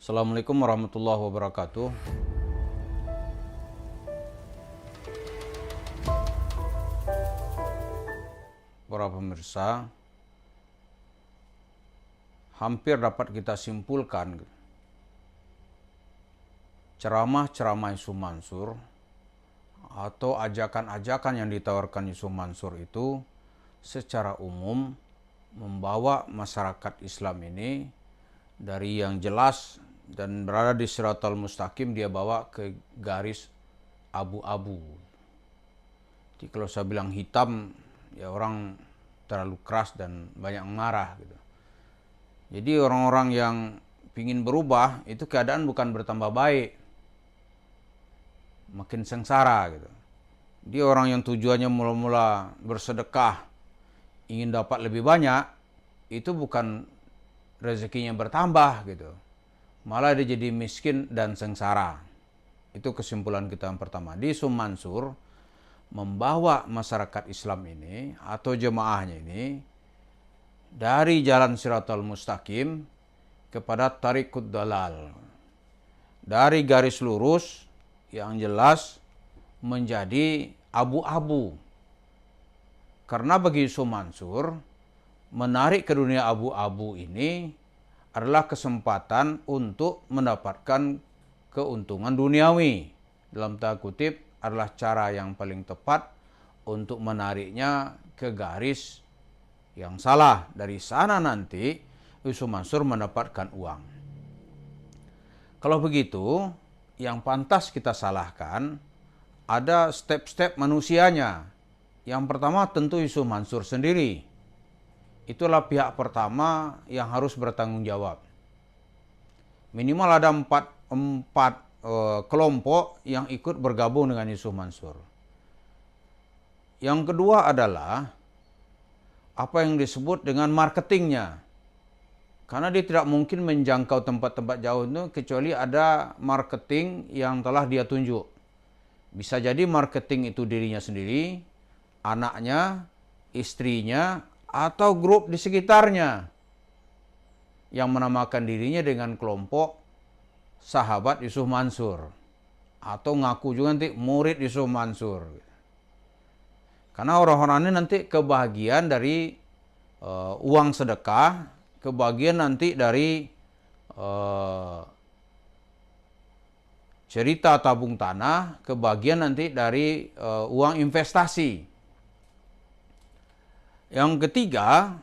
Assalamualaikum warahmatullahi wabarakatuh. Para pemirsa, hampir dapat kita simpulkan ceramah-ceramah Yusuf Mansur atau ajakan-ajakan yang ditawarkan Yusuf Mansur itu secara umum membawa masyarakat Islam ini dari yang jelas dan berada di Shiratal Mustaqim, dia bawa ke garis abu-abu. Jadi kalau saya bilang hitam, ya orang terlalu keras dan banyak marah gitu. Jadi orang-orang yang ingin berubah itu keadaan bukan bertambah baik, makin sengsara gitu. Dia orang yang tujuannya mula-mula bersedekah, ingin dapat lebih banyak, itu bukan rezekinya bertambah gitu. Malah dia jadi miskin dan sengsara. Itu kesimpulan kita yang pertama. Di Yusuf Mansur membawa masyarakat Islam ini atau jemaahnya ini dari jalan Shiratal Mustaqim kepada Tariqud Dalal. Dari garis lurus yang jelas menjadi abu-abu. Karena bagi Yusuf Mansur, menarik ke dunia abu-abu ini adalah kesempatan untuk mendapatkan keuntungan duniawi. Dalam tanda kutip adalah cara yang paling tepat untuk menariknya ke garis yang salah. Dari sana nanti Yusuf Mansur mendapatkan uang. Kalau begitu, yang pantas kita salahkan ada step-step manusianya. Yang pertama tentu Yusuf Mansur sendiri. Itulah pihak pertama yang harus bertanggung jawab. Minimal ada empat kelompok yang ikut bergabung dengan Yusuf Mansur. Yang kedua adalah apa yang disebut dengan marketingnya. Karena dia tidak mungkin menjangkau tempat-tempat jauh itu kecuali ada marketing yang telah dia tunjuk. Bisa jadi marketing itu dirinya sendiri, anaknya, istrinya, atau grup di sekitarnya yang menamakan dirinya dengan kelompok sahabat Yusuf Mansur atau ngaku juga nanti murid Yusuf Mansur. Karena orang-orang ini nanti kebahagiaan dari uang sedekah, kebahagiaan nanti dari cerita tabung tanah, kebahagiaan nanti dari uang investasi. Yang ketiga,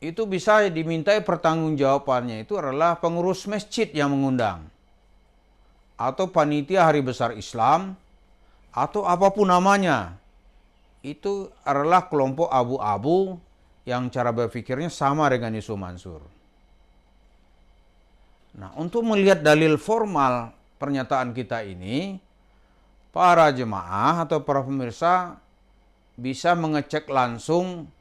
itu bisa dimintai pertanggungjawabannya itu adalah pengurus masjid yang mengundang. Atau panitia hari besar Islam, atau apapun namanya. Itu adalah kelompok abu-abu yang cara berpikirnya sama dengan Yusuf Mansur. Nah, untuk melihat dalil formal pernyataan kita ini, para jemaah atau para pemirsa bisa mengecek langsung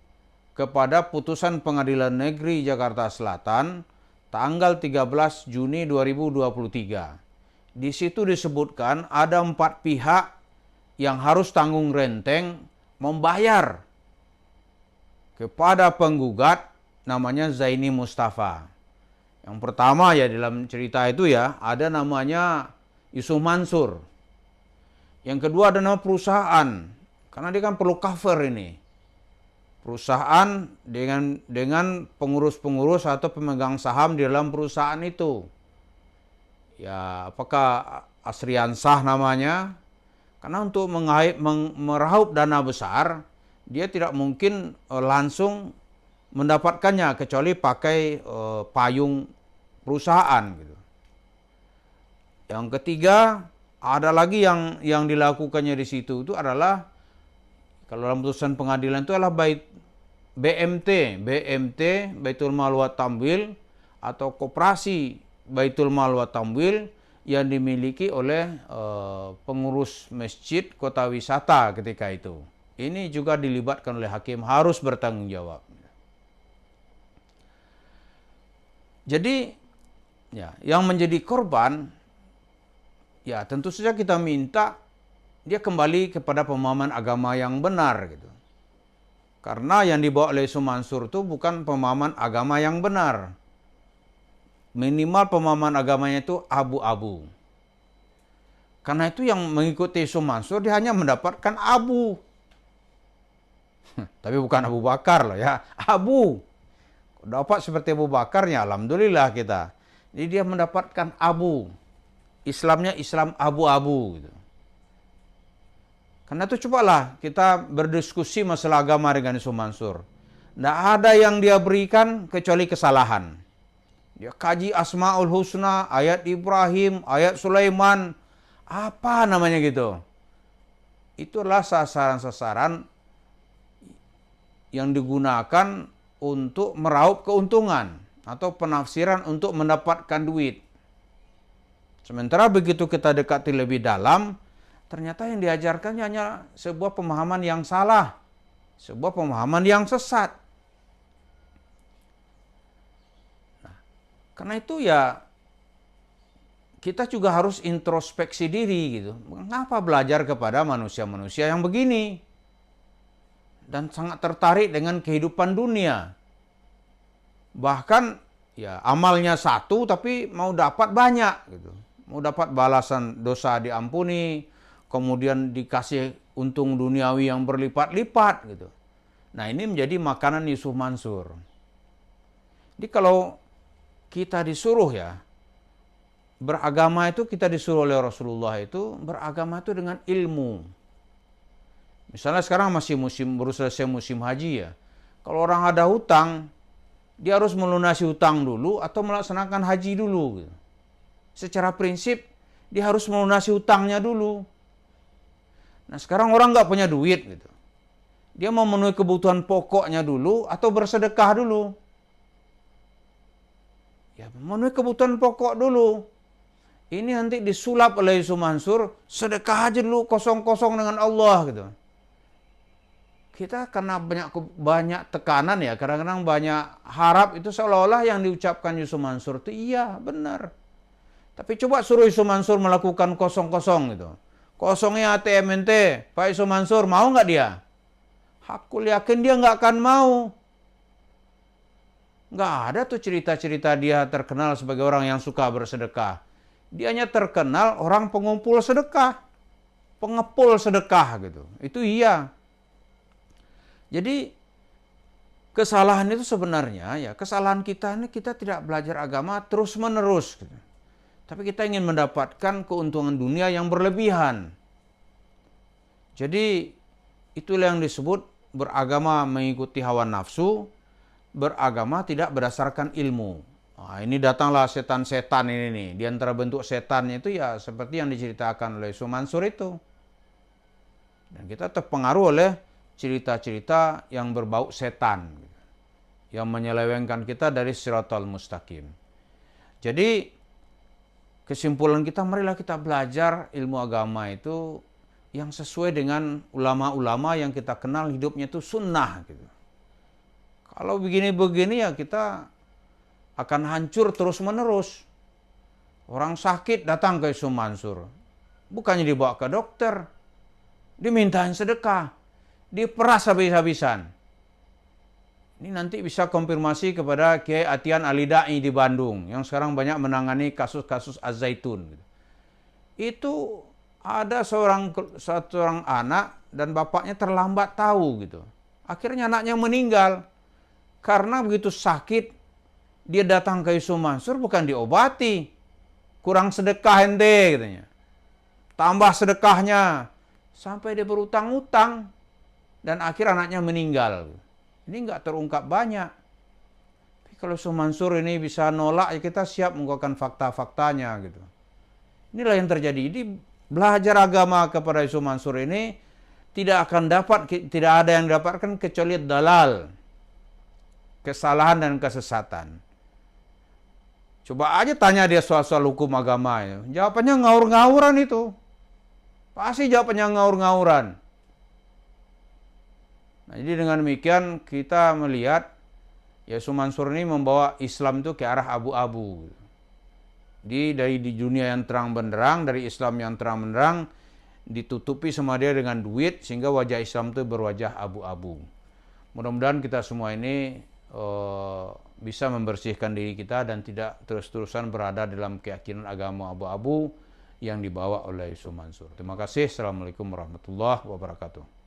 kepada putusan Pengadilan Negeri Jakarta Selatan tanggal 13 Juni 2023. Di situ disebutkan ada 4 pihak yang harus tanggung renteng membayar kepada penggugat namanya Zaini Mustafa. Yang pertama ya dalam cerita itu ya ada namanya Yusuf Mansur. Yang kedua ada nama perusahaan, karena dia kan perlu cover ini. Perusahaan dengan pengurus-pengurus atau pemegang saham di dalam perusahaan itu. Ya, apakah Asriansah namanya? Karena untuk meraup dana besar, dia tidak mungkin langsung mendapatkannya kecuali pakai payung perusahaan gitu. Yang ketiga, ada lagi yang dilakukannya di situ itu adalah kalau dalam putusan pengadilan itu adalah BMT, Baitul Mal wa Tamwil, atau koperasi Baitul Mal wa Tamwil yang dimiliki oleh pengurus masjid kota wisata ketika itu. Ini juga dilibatkan oleh hakim, harus bertanggung jawab. Jadi, ya, yang menjadi korban, ya tentu saja kita minta dia kembali kepada pemahaman agama yang benar gitu. Karena yang dibawa oleh Yusuf Mansur itu bukan pemahaman agama yang benar. Minimal pemahaman agamanya itu abu-abu. Karena itu yang mengikuti Yusuf Mansur, dia hanya mendapatkan abu. Tapi bukan Abu Bakar loh ya, abu. Dapat seperti Abu Bakar ya alhamdulillah kita. Jadi dia mendapatkan abu. Islamnya Islam abu-abu gitu. Karena itu cobalah kita berdiskusi masalah agama dengan Yusuf Mansur. Tidak ada yang dia berikan kecuali kesalahan. Dia kaji Asmaul Husna, ayat Ibrahim, ayat Sulaiman, apa namanya gitu. Itulah sasaran-sasaran yang digunakan untuk meraup keuntungan atau penafsiran untuk mendapatkan duit. Sementara begitu kita dekati lebih dalam, ternyata yang diajarkan hanya sebuah pemahaman yang salah, sebuah pemahaman yang sesat. Nah, karena itu ya kita juga harus introspeksi diri gitu. Mengapa belajar kepada manusia-manusia yang begini? Dan sangat tertarik dengan kehidupan dunia. Bahkan ya amalnya satu tapi mau dapat banyak gitu. Mau dapat balasan dosa diampuni, kemudian dikasih untung duniawi yang berlipat-lipat gitu. Nah, ini menjadi makanan Yusuf Mansur. Jadi kalau kita disuruh ya beragama itu, kita disuruh oleh Rasulullah itu beragama itu dengan ilmu. Misalnya sekarang baru selesai musim haji ya. Kalau orang ada hutang, dia harus melunasi hutang dulu atau melaksanakan haji dulu gitu. Secara prinsip dia harus melunasi hutangnya dulu. Nah sekarang orang nggak punya duit gitu. Dia mau memenuhi kebutuhan pokoknya dulu atau bersedekah dulu. Ya memenuhi kebutuhan pokok dulu. Ini nanti disulap oleh Yusuf Mansur, sedekah aja dulu kosong-kosong dengan Allah gitu. Kita karena banyak tekanan ya, kadang-kadang banyak harap itu seolah-olah yang diucapkan Yusuf Mansur itu iya benar. Tapi coba suruh Yusuf Mansur melakukan kosong-kosong gitu. Kosongnya ATM ente, Pak Yusuf Mansur mau nggak dia? Aku yakin dia nggak akan mau. Nggak ada tuh cerita-cerita dia terkenal sebagai orang yang suka bersedekah. Dia hanya terkenal orang pengumpul sedekah, pengepul sedekah gitu. Itu iya. Jadi kesalahan itu sebenarnya ya kesalahan kita ini kita tidak belajar agama terus menerus. Gitu. Tapi kita ingin mendapatkan keuntungan dunia yang berlebihan. Jadi itulah yang disebut beragama mengikuti hawa nafsu, beragama tidak berdasarkan ilmu. Nah, ini datanglah setan-setan ini nih. Di antara bentuk setannya itu ya seperti yang diceritakan oleh Yusuf Mansur itu. Dan kita terpengaruh oleh cerita-cerita yang berbau setan. Yang menyelewengkan kita dari Shiratal Mustaqim. Jadi kesimpulan kita, marilah kita belajar ilmu agama itu yang sesuai dengan ulama-ulama yang kita kenal hidupnya itu sunnah. Gitu. Kalau begini-begini ya kita akan hancur terus-menerus. Orang sakit datang ke Yusuf Mansur. Bukannya dibawa ke dokter. Dimintain sedekah. Diperas habis-habisan. Ini nanti bisa konfirmasi kepada Kiai Atian Alidai di Bandung. Yang sekarang banyak menangani kasus-kasus Az-Zaitun. Itu ada satu orang anak dan bapaknya terlambat tahu gitu. Akhirnya anaknya meninggal. Karena begitu sakit, dia datang ke Yusuf Mansur bukan diobati. Kurang sedekah ente katanya. Tambah sedekahnya. Sampai dia berutang-utang. Dan akhir anaknya meninggal. Ini nggak terungkap banyak. Tapi kalau Yusuf Mansur ini bisa nolak, ya kita siap mengungkapkan fakta-faktanya gitu. Inilah yang terjadi. Jadi belajar agama kepada Yusuf Mansur ini tidak ada yang didapatkan kecuali dalal. Kesalahan dan kesesatan. Coba aja tanya dia soal-soal hukum agama. Ya. Jawabannya ngaur-ngauran itu. Pasti jawabannya ngaur-ngauran. Nah, jadi dengan demikian kita melihat Yusuf Mansur ini membawa Islam itu ke arah abu-abu. Dari di dunia yang terang benderang, dari Islam yang terang benderang, ditutupi sama dia dengan duit sehingga wajah Islam itu berwajah abu-abu. Mudah-mudahan kita semua ini bisa membersihkan diri kita dan tidak terus-terusan berada dalam keyakinan agama abu-abu yang dibawa oleh Yusuf Mansur. Terima kasih. Assalamualaikum warahmatullahi wabarakatuh.